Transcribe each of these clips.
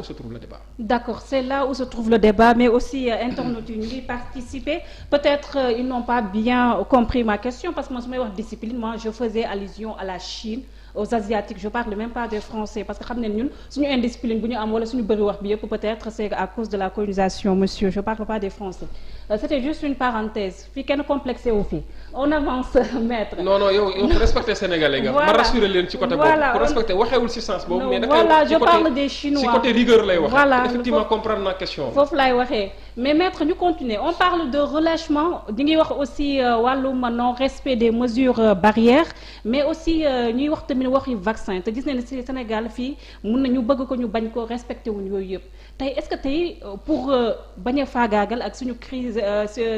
où se trouve le débat. D'accord, c'est là où se trouve le débat, mais aussi internautes yi ñu ngi participer. Peut-être ils n'ont pas bien compris ma question parce que moi su may wax discipline, moi je faisais allusion à la Chine, aux Asiatiques. Je parle même pas des Français parce que xam ne ñun suñu indiscipline bu ñu am wala suñu bëri wax bi yëpp peut-être c'est à cause de la colonisation, monsieur. Je parle pas des Français. C'était juste une parenthèse. Fii kenn complexé wu fi. On avance, maître. Non yow respecté Sénégalais nga. Voilà. Ma rassuré leen ci côté boobu. Pour respecter waxewul ci sens boobu. Mais voilà, je parle des Chinois. ci côté rigueur lay wax. Voilà, effectivement comprendre na question. foofu laay waxee mais maître ñu continuer. On parle de relâchement di ngi wax aussi wàllum non respect des mesures barrières mais aussi ñuy wax tamit waxi vaccin te gis nañ ne ci Sénégal fii mun na ñu bëgg ko ñu bañ ko respecté wuñ yooyu yëpp tey est-ce que tey pour bañ a faagaagal ak suñu crise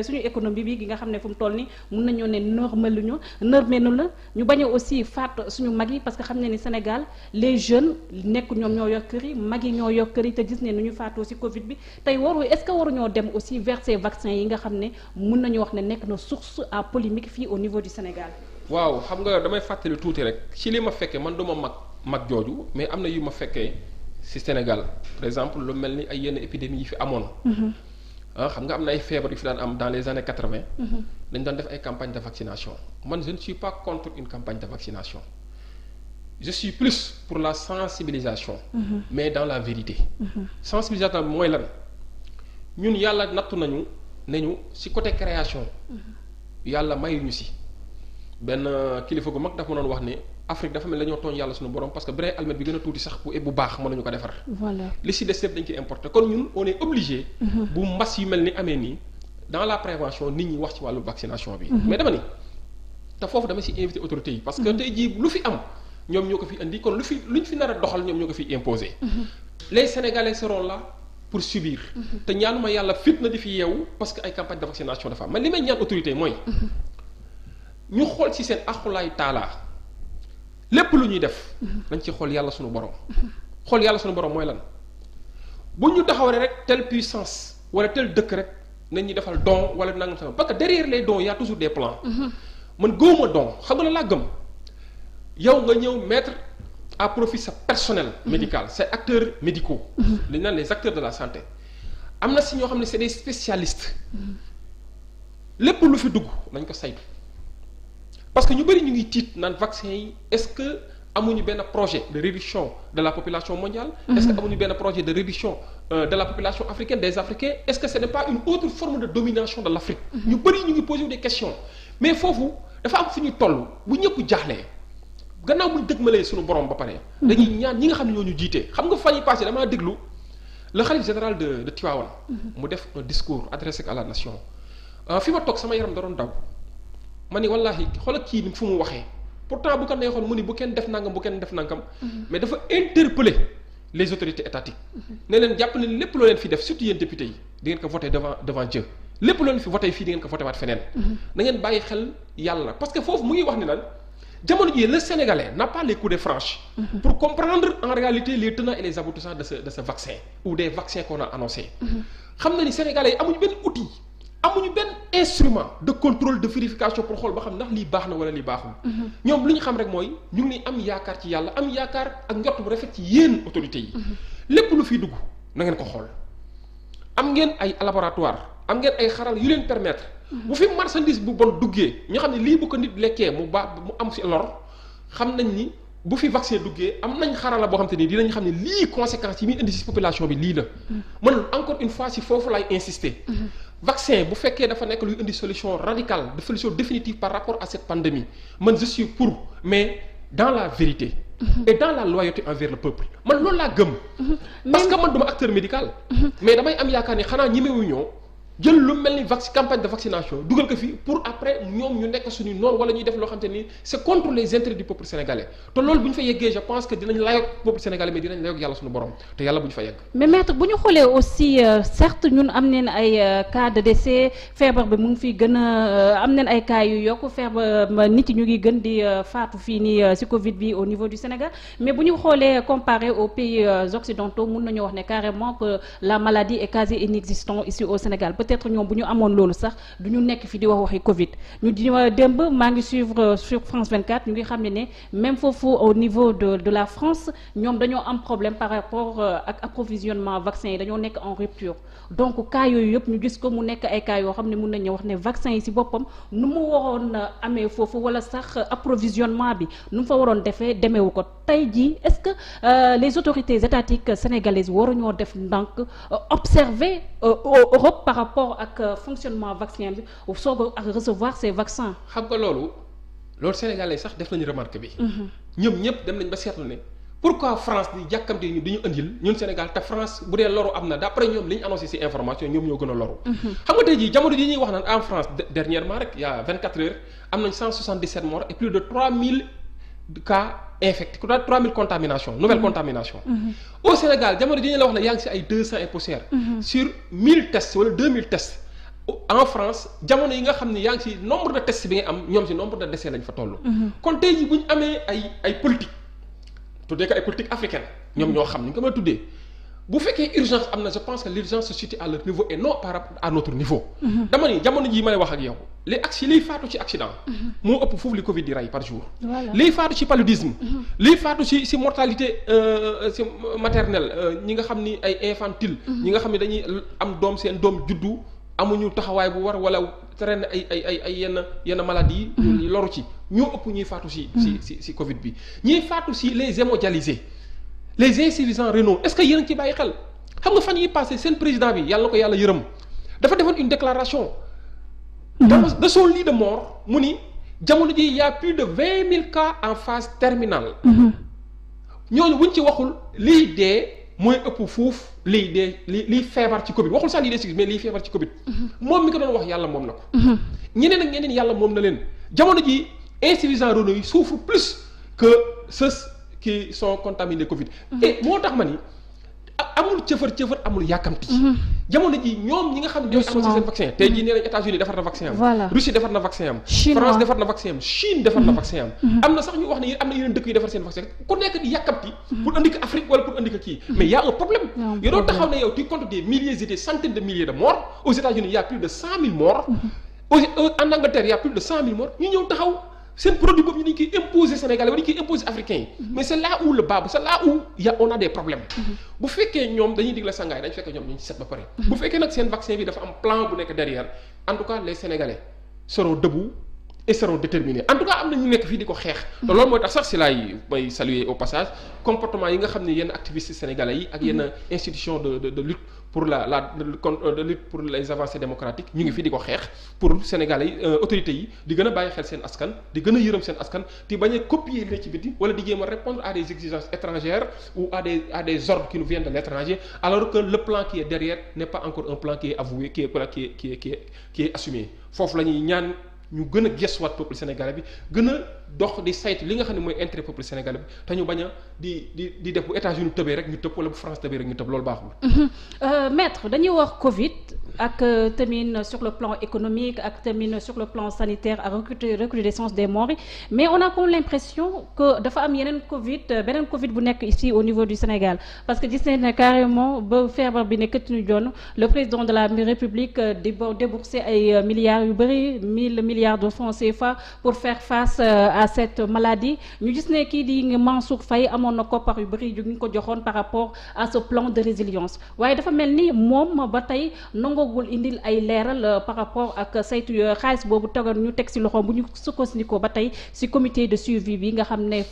suñu économie bi gi nga xam ne fu mu toll ni mun nañoo ne nërmelu la ñu bañ a aussi faat suñu mag yi parce que xam ne ni Sénégal les jeunes nekk ñoom ñoo yor kër yi mag yi ñoo yor kër yi te gis ne nu ñu faatoo ci Covid bi tey est-ce que waruñoo dem aussi vers ces vaccins yi nga xam ne mun nañu wax ne nekk na source à polémique fii au niveau du Sénégal. waaw xam nga damay fàttali tuuti rek ci li ma fekkee man duma mag jooju mais am na yu ma fekkee ci Sénégal par exemple lu mel ni ay yenn épidémies yi fi amoon. Xam nga am na ay feebar yu fi daan am dans les années 80. dañ doon def ay campagne de vaccination man je ne suis pas contre une campagne de vaccination je suis plus pour la sensibilisation. Mais dans la vérité. Sensibilisation mooy lan ñun yàlla nattu nañu ne ñu ci côté création. yàlla mayuñu ci. benn kilifa gu mag dafa mënoon wax ne Afrique dafa mel la ñoo tooñ yàlla suñu borom parce que brin almet bi gën a tuuti sax bu baax mënuñu ko defar. Voilà li ci des yëpp dañ koy importer kon ñun on est obligé. bu mbas yu mel ni amee nii dans la prévention nit ñi wax ci wàllu vaccination bi. mais dama ni te foofu dama ci invité autorités yi. parce que tey jii lu fi am ñoom ñoo ko fi indi kon luñ fi nar a doxal ñoom ñoo ko fi imposer. les Sénégalais seront là pour subir. te ñaanuma yàlla fitna di fi yeewu parce que ay campagne de vaccination dafa am man li may ñaan autorité mooy. ñu xool ci seen axulaay taalaa lépp lu ñuy def nañ ci xool yàlla suñu borom xool yàlla suñu borom mooy lan bu ñu taxawee rek telle puissance wala tel dëkk rek nañ ñuy defal don wala nangam sama parce que derrière les dons y a toujours des plans. man gëwuma don xam nga la laa gëm yow nga ñëw mettre à profit sa personnel médical say acteurs médicaux li ñu naan les acteurs de la santé am na si ñoo xam ne c'est des spécialistes lépp lu fi dugg nañ ko saytu. parce que ñu bëri ñu ngi tiit naan vaccin yi est-ce que amuñu benn projet de réduction de la population mondiale. Est-ce que amuñu benn projet de réduction de la population africaine des Africains est-ce que ce n'est pas une autre forme de domination de l'Afrique. ñu bëri ñu ngi poser des questions mais foofu dafa am fu ñuy toll bu ñëpp jaaxlee gannaaw buñ dëgmalee suñu borom ba pare. dañuy ñaan ñi nga xam ne ñoo ñu jiite xam nga fan yi passé damaa déglu le khalife général de Tivaouane. mu def un discours adressé à la nation fi ma toog sama yaram da doon daw. ma ni wallaahi xoolal kii ni fu mu waxee pourtant bu ko neexoon mu ni bu kenn def nangam bu kenn def nangam. mais dafa interpeller les autorités étatiques. ne leen jàpp ne lépp loo leen fi def surtout yéen députés yi di ngeen ko voter devant Dieu lépp loo leen fi voter fii di ngeen ko voter waat feneen. na ngeen bàyyi xel yàlla parce que foofu mu ngi wax ni lan jamono jii le Sénégalais n'a pas les coups de franche. pour comprendre en réalité les tenants et les aboutissants de ce vaccin ou des vaccins qu'on a annoncé. xam na ni Sénégalais yi amuñu benn outil. amuñu benn instrument de contrôle de vérification pour xool ba xam ndax lii baax na wala lii baaxul. ñoom li ñu xam rek mooy ñu ngi am yaakaar ci yàlla am yaakaar ak njort bu rafet ci yéen autorités yi. lépp lu fiy dugg na ngeen ko xool am ngeen ay laboratoire am ngeen ay xaral yu leen permettre. bu fi marchandise bu bon duggee ñu xam ne lii bu ko nit lekkee mu baax mu am ci lor xam nañ ni bu fi vaccin duggee am nañ xarala boo xam te ni dinañ xam ne lii conséquences yi muy indi ci population bi lii la. man encore une fois ci foofu laay insister. vaccin bu fekkee dafa nekk luy indi solution radicale de solution définitive par rapport à cette pandémie man je suis pour mais dans la vérité. Et dans la loyauté envers le peuple man loolu laa gëm. parce que man duma acteur médical. mais damay am yaakaar ni xanaa ñemewuñoo jël lu mel ni campagne de vaccination dugal ko fi pour après ñoom ñu nekk suñu noonu wala ñuy def loo xam te ni c'est contre les intérêts du peuple sénégalais te loolu bu ñu fa yeggee je pense que dinañ layoog peuple sénégalais mais dinañ layoog yàlla suñu borom te yàlla bu ñu fa yegg. mais maître bu ñu xoolee aussi certes ñun am nañ ay cas de décès feebar bi mu ngi fi gën a am nañ ay cas yu yokk feebar nit yi ñu ngi gën di faatu fii nii ci Covid bi au niveau du Sénégal mais bu ñu xoolee comparé aux pays occidentaux mun nañoo wax ne carrément que la maladie est quasi inexistante ici au Sénégal. peut-être ñoom bu ñu amoon loolu sax du ñu nekk fi di wax waxi Covid ñu di démb maa ngi suivre sur France 24 ñu ngi xam ne même foofu au niveau de la France ñoom dañoo am problème par rapport ak approvisionnement vaccin yi dañoo nekk en rupture donc cas yooyu yëpp ñu gis ko mu nekk ay cas yoo xam ne mun nañu wax ne vaccin yi ci boppam nu mu waroon amee foofu wala sax approvisionnement bi nu mu fa waroon demeewu ko tey jii est-ce que les autorités étatiques sénégalaises waruñoo def ndànk observer Europe par rapport ak fonctionnement vaccin bi soog a recevoir ces vaccins. xam nga loolu sénégalais sax def nañu remarque bi. ñoom ñëpp dem nañ ba seetlu ne pourquoi France di jàkkamte ñu du ñu indil ñun Sénégal te France bu dee loru am na d'après ñoom li ñu annoncé ci information ñoom ñoo gën a loru. xam nga tey jii jamono ji ñuy wax naan en France dernièrement rek il y a 24 heures am nañ 177 morts et plus de 3000 cas infectés 3000 contaminations nouvelles contaminations. au Sénégal jamono ji ñu la wax ne yaa ngi ci ay 200 et poussière. sur 1000 tests wala 2000 tests. en France jamono yi nga xam ne yaa ngi ci nombre de tests bi nga am ñoom ci nombre de décès lañ fa toll. kon tey jii bu ñu amee ay politique tuddee ko ay politique africaine ñoom ñoo xam ni nga ko mën a tuddee bu fekkee urgence am na je pense que l'urgence se situe à leur niveau et non par rapport à notre niveau. dama ni jamono jii may wax ak yow liy faatu ci accident. moo ëpp foofu li Covid di rey par jour. liy faatu ci paludisme. liy faatu ci mortalité ci maternelle ñi nga xam ni ay infantile. ñi nga xam ne dañuy am doom seen doom juddu. amuñu taxawaay bu war wala traîner ay yenn maladies yi loru ci ñoo ëpp ñuy faatu ci Covid bi ñuy faatu ci les hémodialysés les insuffisants rénaux est-ce que yéen a ngi ci bàyyi xel xam nga fan yi passé seen président bi yàlla na ko yàlla yërëm dafa defoon une déclaration de son lit de mort mu ni jamono ji y a plus de 20 000 cas en phase terminale ñooñu buñ ci waxul liy dee mooy ëpp fuuf liy feebar ci Covid waxul sax lii dee si mais liy feebar ci Covid. moom mi ko doon wax yàlla moom na ko. ñeneen ak ñeneen yàlla moom na leen jamono ji insuffisants rénaux yi souffrent plus que ceux qui sont contaminés Covid. et moo tax ma ni amul cëfër amul yàkkamti. jamono ji ñoom ñi nga xam ne ñooy am seen vaccin tey jii nee nañ États-Unis defar na vaccin am. Russie defar na vaccin am. France defar na vaccin am Chine defar na vaccin am. am na sax ñu wax ne am na yeneen dëkk yu defar seen vaccin ku nekk di yàkkamti. pour andi ko Afrique wala pour andi ko kii. mais y a un problème. yow doo taxaw ne yow tu comptes des milliers et des centaines de milliers de morts aux États-Unis il y a plus de 100 000 morts. en Angleterre il y a plus de 100 000 morts ñu ñëw taxaw. seen produit boobu ñu dañ koy imposer Sénégalais wala dañ koy imposer africains yi mais c'est là où le bas c'est là où on a des problèmes bu fekkee ñoom dañuy digle sangaay dañ fekk ñoom ñu ci set ba pare bu fekkee nag seen vaccin bi dafa am plan bu nekk derrière en tout cas les Sénégalais seront debout et seront déterminés en tout cas am na ñu nekk fii di ko xeex te loolu mooy tax sax si laay may saluer au passage comportement yi nga xam ne yenn activistes sénégalais yi ak yenn institutions de lutte pour de lutte pour les avancées démocratiques ñu ngi fi di ko xeex pour Sénégalais yi autorités yi di gën a bàyyi xel seen askan di gën a yërëm seen askan te bañ a copier li ci biti wala di jéem a répondre à des exigences étrangères ou à des ordres qui nous viennent de l'étranger alors que le plan qui est derrière n'est pas encore un plan qui est avoué qui est assumé foofu la ñuy ñaan ñu gën a gëstuwaat peuple sénégalais bi gën a dox di saytu li nga xam ne mooy intérêt peuple sénégalais bi te ñu bañ a di def bu États-Unis tëbee rek ñu tëb wala bu France tëbee rek ñu tëb loolu baaxul. maître dañuy wax Covid ak tamit sur le plan économique ak tamit sur le plan sanitaire ak recrudescence des morts mais on a comme l'impression que dafa am beneen Covid bu nekk ici au niveau du Sénégal parce que gis nañ ne carrément ba feebar bi ne këtt ñu doon le président de la République di débourser ay milliards yu bëri 1000 milliards de francs CFA pour faire face à cette maladie ñu gis ne kii di Mansour Faye amoon na koppar yu bëri yu ñu ko joxoon par rapport à ce plan de résilience waaye dafa mel ni moom ba tey nangoogul indil ay leeral par rapport ak saytu xaalis boobu tegoon ñu teg ci loxo bu ñu sukkandikoo ba tey ci comité de suivi bi nga xam ne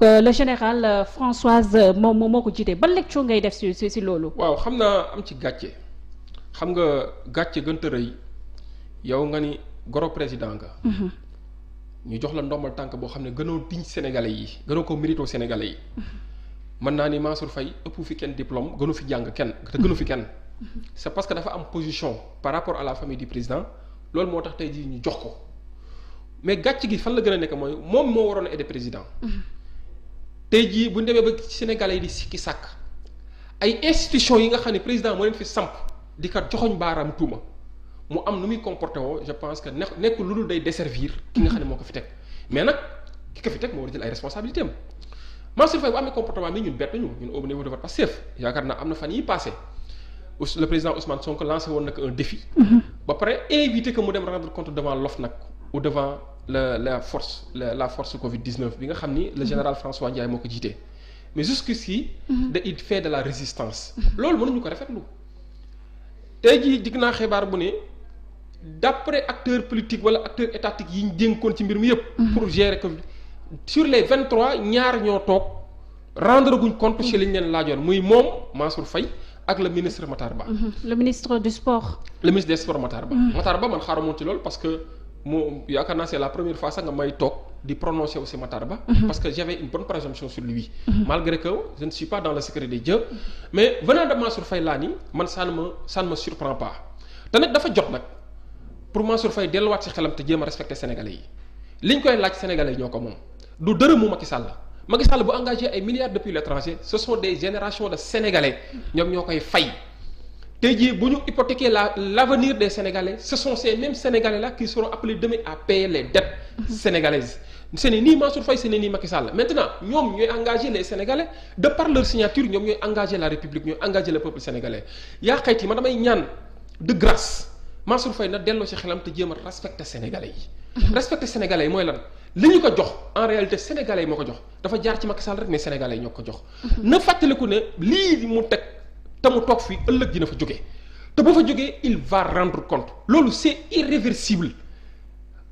le général Françoise moo ko jiite ban lecture ngay def ci loolu. waaw xam naa am ci gàcce xam nga gàcce gën a rëy yow nga ni goro président nga. ñu jox la ndombal tànk boo xam ne gënoo diñ Sénégalais yi gënoo ko mérito Sénégalais yi. mën naa ni Mansour Faye ëpp fi kenn diplôme gënu fi jàng kenn te gënu fi kenn. c'est parce que dafa am position par rapport à la famille du président loolu moo tax tey jii ñu jox ko mais gàcc gi fan la gën a nekk mooy moom moo waroon a aider président. tey jii bu ñu demee ba Sénégalais yi di sikki sàkk ay institutions yi nga xam ne président moo leen fi samp di kat joxoñ baaraam tuuma mu am nu muy comporté woo je pense que nekkul lu dul day desservir ki nga xam ne moo ko fi teg mais nag ki ko fi teg moo war a jël ay responsabilités am Mansour Faye bu amee comportement mi ñun bett ñun au niveau de votre Pastef yaakaar naa am na fan yi passé le président Ousmane Sonko lancé woon nag un défi. ba pare invité que mu dem rendre compte devant l'OFNAC ou devant la force Covid-19 bi nga xam ni le général François Ndiaye moo ko jiitee mais jusqu'ici il fait de la résistance. loolu mënuñu ko rafetlu tey jii dig naa xibaar bu ne d'après acteurs politiques wala acteurs étatiques yi ñu dénkoon ci mbir mi yëpp. pour gérer Covid sur les 23 ñaar ñoo toog rendre guñ compte ci liñ leen laajoon muy moom Mansour Faye ak le ministre Matar Ba. le ministre du sport. le ministre des sports Matar Ba. Matar Ba man xaarumoon ci loolu parce que moo yaakaar naa c'est la première fois sax nga may toog di prononcer aussi Matar Ba. parce que j'avais une bonne présomption sur lui. malgré que je ne suis pas dans le secret des dieux mais venant de Mansour Faye laa ni man ça ne me surprend pas te nag dafa jot nag pour Mansour Faye delluwaat ci xelam te jéem a respecter sénégalais yi liñ koy laaj sénégalais yi ñoo ko moom du dërëmu Macky Sall. Macky Sall bu engagé ay milliards depuis l'étranger ce sont des générations de sénégalais ñoom ñoo koy fay tey jii bu ñu hypothéquer l'avenir des sénégalais ce sont ces mêmes sénégalais là qui seront appelés demain à payer les dettes sénégalaises ce n'est ni Mansour Faye ce n'est ni Macky Sall maintenant ñoom ñooy engagé les sénégalais de par leur signature ñoom ñooy engagé la république ñooy engagé le peuple sénégalais yaa xayti ma damay ñaan de grâce Mansour Faye na delloo ci xelam te jéem a respecter sénégalais yi respecter sénégalais yi mooy lan li ñu ko jox en réalité sénégalais yi moo ko jox dafa jaar ci Macky Sall rek mais sénégalais yi ñoo ko jox na fàttaliku ne lii mu teg te mu toog fii ëllëg dina fa jógee te bu fa jógee il va rendre compte loolu c'est irréversible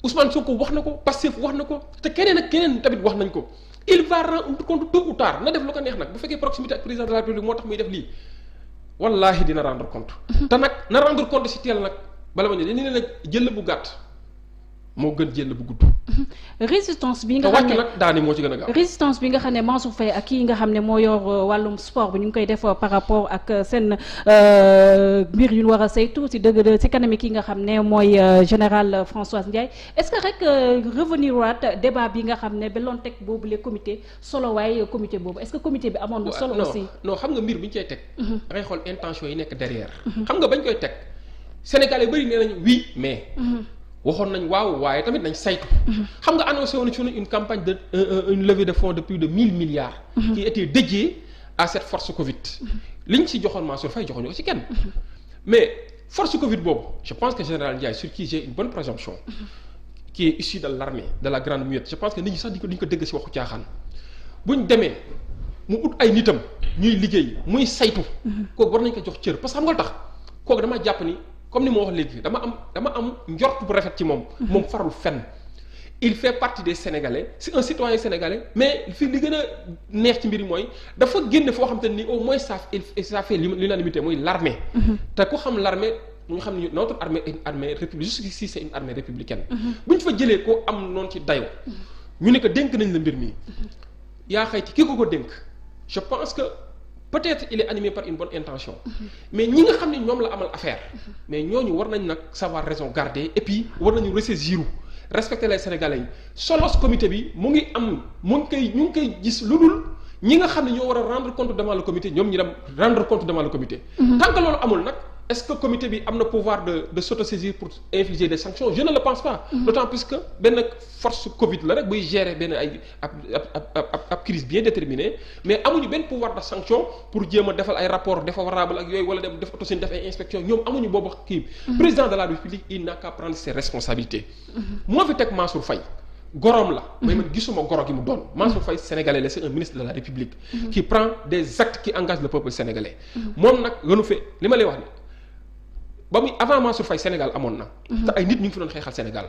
Ousmane Sonko wax na ko Pastef wax na ko te keneen ak keneen tamit wax nañ ko il va rendre compte tôt ou tard na def lu ko neex nag bu fekkee proximité ak président de la République moo tax muy def lii wallaahi dina rendre compte te nag na rendre compte si teel nag bala ma ne dañu ne nag jël bu gàtt moo gën jël bu gudd. résistance bi nga xam ne nag daani moo ci gën a gaaw. résistance bi nga xam ne Mansour Faye ak kii nga xam ne moo yor wàllum sport bi ñu ngi koy def par rapport ak seen mbir yu ñu war a saytu si dëgg si kanami ki nga xam ne mooy général François Ndiaye est-ce que rek revenir waat débat bi nga xam ne ba loon teg boobu les comités solo waaye comité boobu est-ce que comité bi amoon na solo aussi. non xam nga mbir bi ñu cay teg. da ngay xool intention yi nekk derrière. xam nga bañ koy teg Sénégal yi bëri nee nañu oui mais. waxoon nañ waaw waaye tamit nañ saytu. xam nga annoncé woon ci une campagne de une levée de fonds de plus de 1000 milliards. qui était dédiée à cette force Covid. liñ ci joxoon Mansour Faye joxuñu ko ci kenn. mais force Covid boobu je pense que général Ndiaye sur qui j'ai une bonne présomption. qui est issu de l'armée de la grande muette je pense que nit ñi sax duñ ko dégg ci waxu caaxaan. buñ demee mu ut ay nitam ñuy liggéey muy saytu. kooku war nañ ko jox cër parce que xam nga tax kooku dama jàpp ni. comme ni ma wax léegi dama am njort bu rafet ci moom. moom farul fenn. il fait partie des sénégalais c'est un citoyen sénégalais mais fii li gën a neex ci mbir mooy dafa génne foo xam te ni au moins ça fait l'unanimité mooy l'armée. te ku xam l'armée ñu xam ne notre armée est une armée républicaine jusqu'ici c'est une armée républicaine. bu ñu fa jëlee koo am noonu ci dayoo. ñu ne ko dénk nañ la mbir mi. yaa xayti kii ko dénk je pense que. peut-être il est animé par une bonne intention mais ñi nga xam ne ñoom la amal affaire mais ñooñu war nañ nag savoir raison garder et puis war nañu ressaisir respecter les sénégalais yi solos comité bi ñu ngi koy gis lu dul ñi nga xam ne ñoo war a rendre compte devant le comité ñoom ñu dem rendre compte devant le comité. tant que loolu amul nag est-ce que comité bi am na pouvoir de s'autosaisir pour infliger des sanctions je ne le pense pas. d'autant plus que benn force Covid la rek buy gérer benn ay ab crise bien déterminée mais amuñu benn pouvoir de sanction pour jéem a defal ay rapport défavorable ak yooyu wala def autosaisine def ay inspection ñoom amuñu boobu kii. président de la République il n'a qu'à prendre ses responsabilités. moo fi teg Mansour Faye. gorom la mais man gisuma goro gi mu doon Mansour Faye sénégalais la c'est un ministre de la République qui prend des actes qui engagent le peuple sénégalais moom nag gënu fe li ma lay wax ni ba muy avant Mansour Faye Sénégal amoon na te ay nit ñu ngi fi doon xeexal Sénégal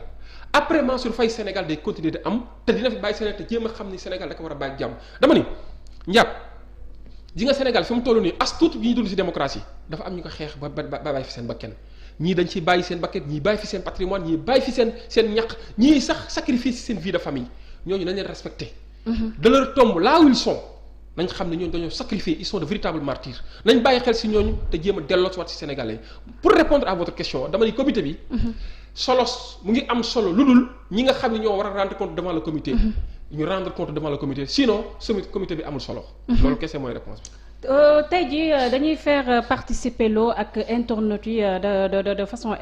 après Mansour Faye Sénégal day continuer de am te dina fi bàyyi Sénégal te jéem a xam ni Sénégal da ko war a bàyyi jàmm dama ni njàpp ji nga Sénégal fi mu toll nii as tuut bi ñuy dund ci démocratie dafa am ñu ko xeex ba bàyyi fi seen bakkan ñii dañ ci bàyyi seen bakkan ñii bàyyi fi seen patrimoine ñii bàyyi fi seen ñaq ñii sax sacrifice seen vie de famille ñooñu nañ leen respecté de leur tombe là où ils sont nañ xam ne ñooñu dañoo sacrifier ils sont de véritables martyrs nañ bàyyi xel ci ñooñu te jéem a delloo ci waat ci Sénégalais pour répondre à votre question dama ni comité bi solos mu ngi am solo lu dul ñi nga xam ne ñoo war a rendre compte devant le comité ñu rendre compte devant le comité sinon comité bi amul solo loolu kese mooy réponse bi tey jii dañuy faire participer loo ak internautes yi de façon